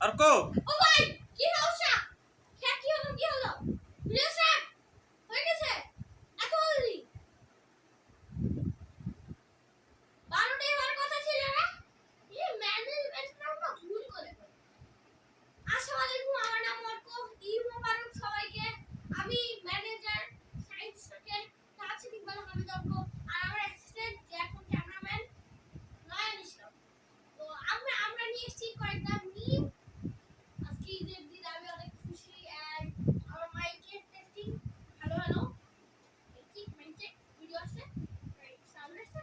অর্ক, ও ভাই কি সমস্যা? কি হলো ভিডিও স্যার হয়ে গেছে এত জলদি 12টায় হওয়ার কথা ছিল না। এই ম্যানেজমেন্টটা না ভুল করে আসসালামু আলাইকুম, আমার নাম অর্ক। ঈদ মোবারক সবাইকে। আমি ম্যানেজার সায়েন্স স্টকের তাহসিন ইকবাল হামিদ অর্ক, আর আমার অ্যাসিস্ট্যান্ট যে এখন ক্যামেরাম্যান নয়ন ইসলাম। তো আমরা নিয়ে এসেছি কয়েকটা মিম। আজকে ঈদের দিন আমি অনেক খুশি। এন্ড আমার মাইকের টেস্টিং হ্যালো ঠিক মাইকে ভিডিও আছে, রাইট সাউন্ড আছে।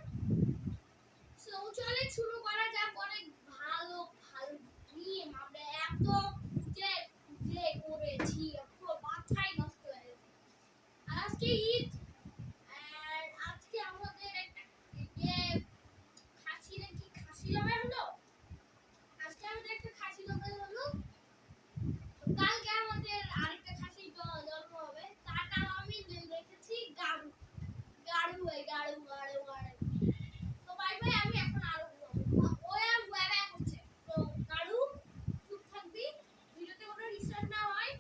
সো চলে শুরু করা যাক। অনেক ভালো ভালো মিম আমরা এত খুঁজে করেছি, পুরো মাথায় নষ্ট হয়ে গেছে। আর আজকে ঈদ, আর আজকে আমাদের একটা খাসি লড়াই হলো। আজকে আমাদের একটা খাসি লড়াই হলো। কালকে আমাদের আরেকটা খাসি জন্ম হবে, তার নাম আমি রেখেছি গাড়ু। গাড়ু। তো বাই বাই, আমি এখন আরো ওয়া ওয়া করছে। তো গাড়ু চুপ থাকবি, ভিডিওতে কোনো ডিস্টার্ব না হয়।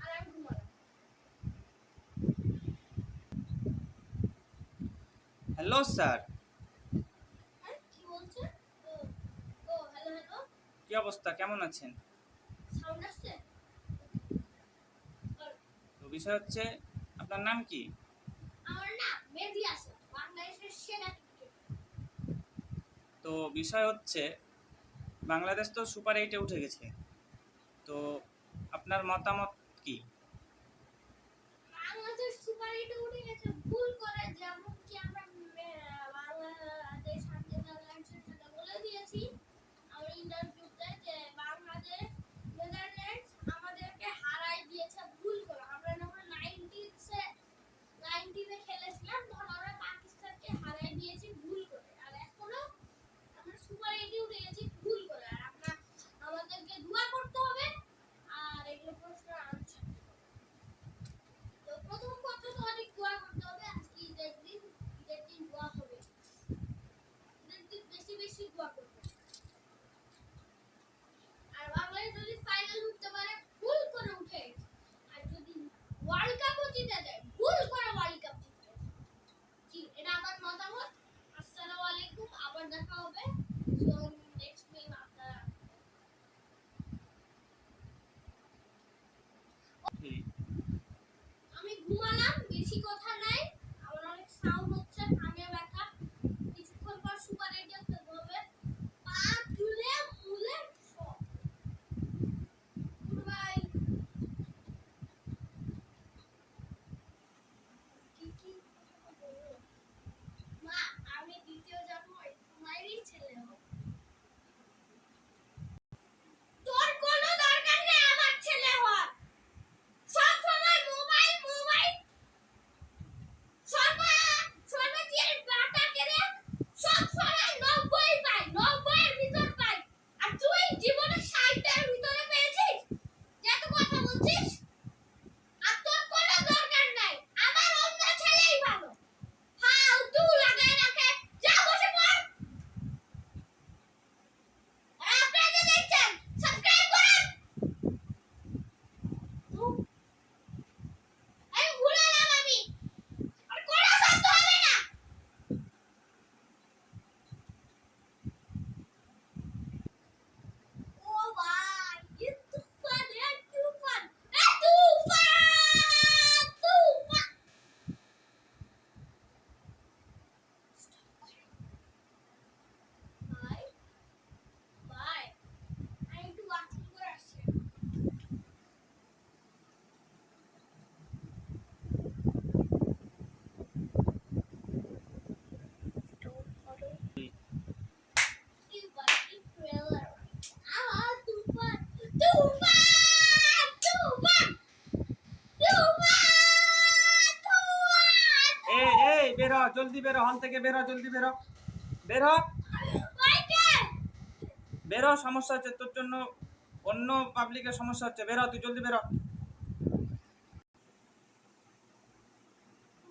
আর আমি ঘুমালাম। Hello sir. হ্যাঁ কি বলছে? ও ও হ্যালো কি অবস্থা, কেমন আছেন? সাউন্ড আসছে? তো বিষয় হচ্ছে, আপনার নাম কি? আমার না মেহেদী আছে, বাংলাদেশের সেরা ক্রিকেটার। তো বিষয় হচ্ছে, বাংলাদেশ তো সুপার 8-এ উঠে গেছে। তো আপনার মতামত কি? বাংলাদেশ সুপার হিটে উঠে গেছে ভুল করে, যেমন কি আমরা বাংলাদেশ নেদারল্যান্ডসের সাথে বলে দিয়েছি আমার ইন্টারভিউতে যে বাংলাদেশ নেদারল্যান্ডস আমাদেরকে হারাই দিয়েছে ভুল করে। আমরা যখন 90 খেলেছিলাম তখন আমরা পাকিস্তানকে হারাই দিয়েছি ভুল করে। আর এখনো আমরা সুপার হিটে উঠে গেছি ভুল করে। আর আমাদেরকে দোয়া করতে হবে আর এগুলো প্রশ্নের আনসার। তো প্রথম কথা তো অনেক দোয়া করতে হবে। আজকে ঈদের দিন দোয়া হবে। ঈদের দিন বেশি দোয়া করবে। আর বাংলাদেশ যদি ফাইনাল উঠতে পারে ভুল করে উঠে, আর যদি ওয়ার্ল্ড কাপও জিতে যায় ভুল করে ওয়ার্ল্ড কাপ জিতবে। জি, এটা আমার মতামত। আসসালামু আলাইকুম, আবার দেখা হবে। সো নেক্সট মিম আপনারা। আমি ঘুমালাম, বেশি কথা নাই। আমার অনেক সাউন্ড হচ্ছে, কানে ব্যথা। কিছুক্ষণ পর সুপার এডিয়া খেলতে হবে। পা তুলে মুলে সব। বাই। কি মা, আমি দ্বিতীয় জন্ম তোমারই ছেলে হব। তোর কোনো দরকার নেই আমার ছেলে হওয়ার। সব সময় মোবাইল সর্বজিয়ার বাটা কেড়ে সব সময় 90 পাই, 90 এর ভিতর পাই। আর তুই জীবনে 60 এর ভিতরে পেয়েছিস, যে এত কথা বলছিস। আর তোর কোনো দরকার নাই, আমার অন্য ছেলেই ভালো। ফালতু লাগায় রাখে, যা বসে পড়। আর আপনারা যে দেখছেন সাবস্ক্রাইব করেন। আমি ভুলালাম আমি, আর কোনো শব্দ হবে না। ও ভাই ये तूफान है, तूफान ए तूफान। ভাই ভাই আমি একটু বাথরুম করে আসছি। এই বেরো, জলদি বেরো, হল থেকে বেরো, জলদি বেরো, বেরো বেরো। সমস্যা হচ্ছে তোর জন্য, অন্য পাবলিকের সমস্যা হচ্ছে। বেরো, তুই জলদি বেরো।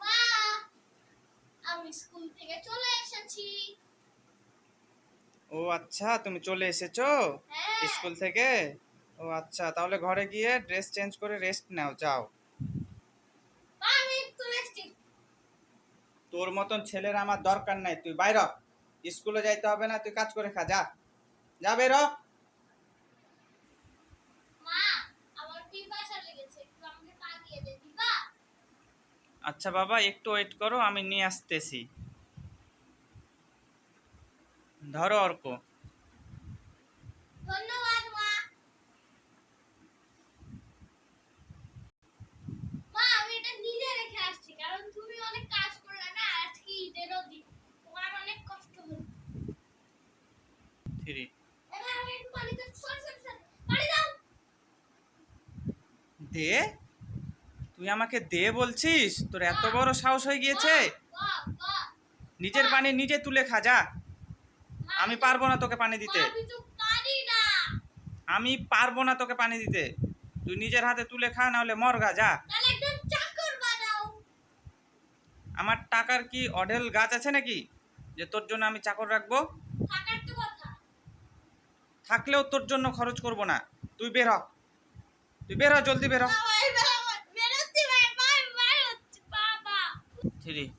মা, আমি স্কুল থেকে চলে এসেছি। ও আচ্ছা, তুমি চলে এসেছো হ্যাঁ। স্কুল থেকে। ও আচ্ছা, তাহলে ঘরে গিয়ে ড্রেস চেঞ্জ করে রেস্ট নাও, যাও। মা আমি একটু রেস্টি। তোর মতন ছেলের আমার দরকার নাই, তুই বাইর হ। স্কুলে যাইতে হবে না, তুই কাজ করে খা, যা যা বের হ। মা আমার পিপাসা লেগেছে, একটু আমাকে পা দিয়ে দে দিবা? আচ্ছা বাবা, একটু ওয়েট করো, আমি নিয়ে আসতেছি। ধরো অর্ক। ধন্যবাদ মা। মা আমি এটা নিজে রেখে আসছি, কারণ তুমি অনেক কাজ করলে না, আজকে ঈদেরও দিন, তোমার অনেক কষ্ট হলো। 3 এবার আমি একটু পানিতে সর সর সর পানি দাও। দে, তুই আমাকে দে বলছিস? তোর এত বড় সাহস হয়ে গিয়েছে? বাহ বাহ। নিজের পানি নিজে তুলে খা, যা। মা, আমি পারবো না তোকে পানি মা, দিতে, আমি তো পারি না। আমি পারবো না তোকে পানি দিতে। তুই নিজের হাতে তুলে খা, না হলে মর গা, যা। তাহলে একদম চাকর বানাও। আমার টাকার কি অঢেল গাছ আছে নাকি যে তোর জন্য আমি চাকর রাখবো? থাকার তো কথা। থাকলেও তোর জন্য খরচ করব না। তুই বের হ, তুই বের হ, জলদি বের হ। বাবা এবার আমার বেরোচ্ছি ভাই, ভাই বেরোচ্ছি বাবা। 3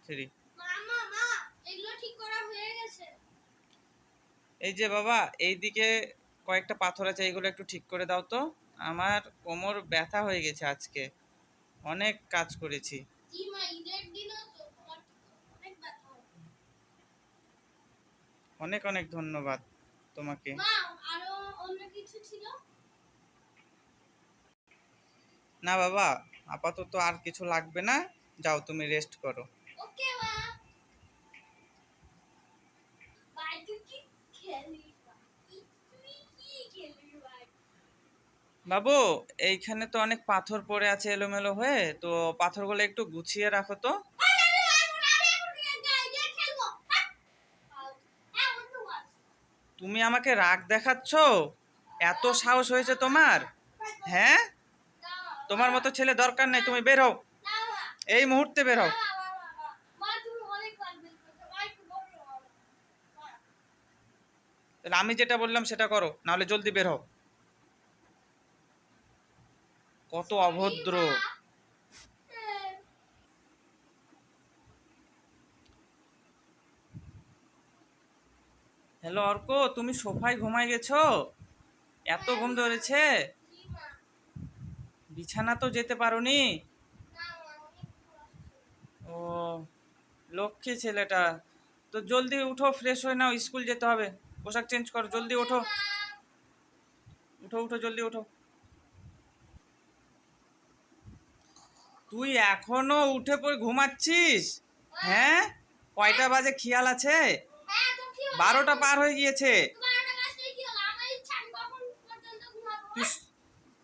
3 মামা মা এগুলো ঠিক করা হয়ে গেছে। এই যে বাবা, এইদিকে কয়েকটা পাথর আছে, এইগুলো একটু ঠিক করে দাও তো। আমার কোমর ব্যথা হয়ে গেছে আজকে, অনেক কাজ করেছি। জি মা, ঈদের দিনও তো তোমার অনেক ব্যথা হবে। অনেক অনেক ধন্যবাদ তোমাকে। মা আরো অন্য কিছু ছিল? না বাবা, আপাতত আর কিছু লাগবে না, যাও তুমি রেস্ট করো। ওকে মা। ভাই তুই কি খেলিস ভাই? তুই কি খেলিস ভাই? বাবু, এইখানে তো অনেক পাথর পড়ে আছে এলোমেলো হয়ে, তো পাথরগুলো একটু গুছিয়ে রাখো তো। তুমি আমাকে রাগ দেখাচ্ছ? এত সাহস হয়েছে তোমার? হ্যাঁ, তোমার মতো ছেলে দরকার নেই, তুমি বের হও, এই মুহূর্তে বের হও। তাহলে আমি যেটা বললাম সেটা করো, নাহলে জলদি বের হও। কত অভদ্র! হ্যালো অর্ক, তুমি সোফায় ঘুমায় গেছো? এত ঘুম ধরেছে? বিছানা তো যেতে পারোনি? ও, লক্ষ্মী ছেলেটা। তো জলদি উঠো, ফ্রেশ হয়ে নাও, স্কুল যেতে হবে। পোশাক চেঞ্জ করো, জলদি ওঠো, উঠো উঠো, জলদি ওঠো। তুই এখনো উঠে পড়ে ঘুমাচ্ছিস? হ্যাঁ, কয়টা বাজে খেয়াল আছে? 12টা পার হয়ে গিয়েছে। তুই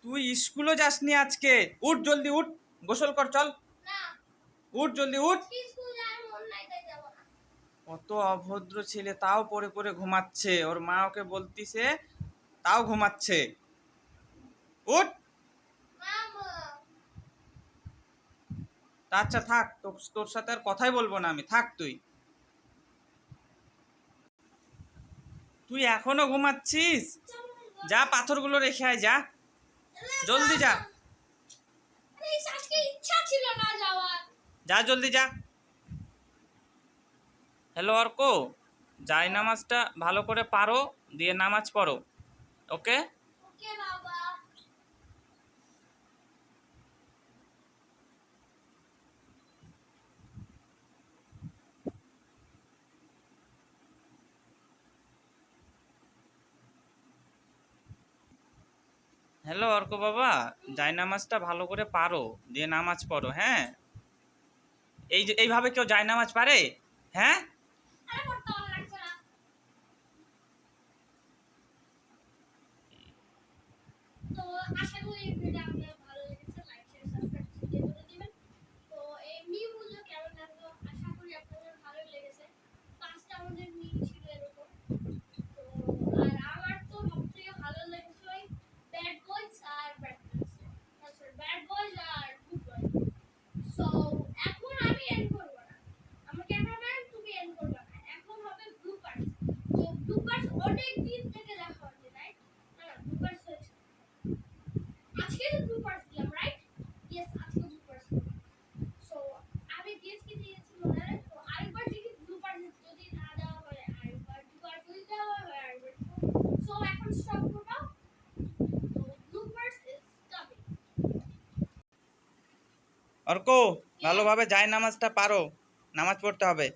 তুই স্কুলও যাসনি আজকে? উঠ জলদি, উঠ, গোসল কর, চল, উঠ জলদি, উঠ। কত অভদ্র ছেলে, তাও পড়ে পড়ে ঘুমাচ্ছে, ওর মা ওকে বলতিছে তাও ঘুমাচ্ছে। উঠ। আচ্ছা থাক, তোর সাথে আর কথাই বলবো না আমি, থাক তুই। তুই এখনো ঘুমাচ্ছিস? যা, পাথরগুলো রেখে আয়, যা, জলদি যা, ইচ্ছা ছিল না যাওয়ার। যা জলদি যা। হ্যালো অর্ক, যাই নামাজটা ভালো করে পারো, দিয়ে নামাজ পড়ো, ওকে? ওকে বাবা। হ্যালো অর্ক বাবা, যাই নামাজটা ভালো করে পারো, দিয়ে নামাজ পড়ো, হ্যাঁ? এই যে এইভাবে কেউ যায় নামাজ পারে? হ্যাঁ, আরে পড়তে ভালো লাগছে না। তো আশা করি ভিডিওটা আপনাদের ভালো লেগেছে, লাইক শেয়ার সাবস্ক্রাইব করে দিবেন। তো এই মিমগুলো কেমন লাগলো আশা করি আপনাদের ভালো লেগেছে। পাঁচটা আমাদের মিম ছিল এরকম। তো আর আমার তো সবথেকে ভালো লেগেছে ওই ব্যাড বয়েজ আর ব্যাড গার্লস, ব্যাড বয়েজ আর গুড বয়েজ। সো আজকে তো ব্লুপার্স দিলাম রাইট ইয়েস আজকে ব্লুপার্স সো আমি ডিএসকে দিয়েছি মনে হয় তো আরেকবার দেখি ব্লুপার্স যদি না দেওয়া হয় আরেকবার ব্লুপার্স যদি দেওয়া হয় আরেকবার সো এখন স্টপ করব তো ব্লুপার্স ইজ কামিং অর্ক ভালোভাবে যায় নামাজটা পারো, নামাজ পড়তে হবে।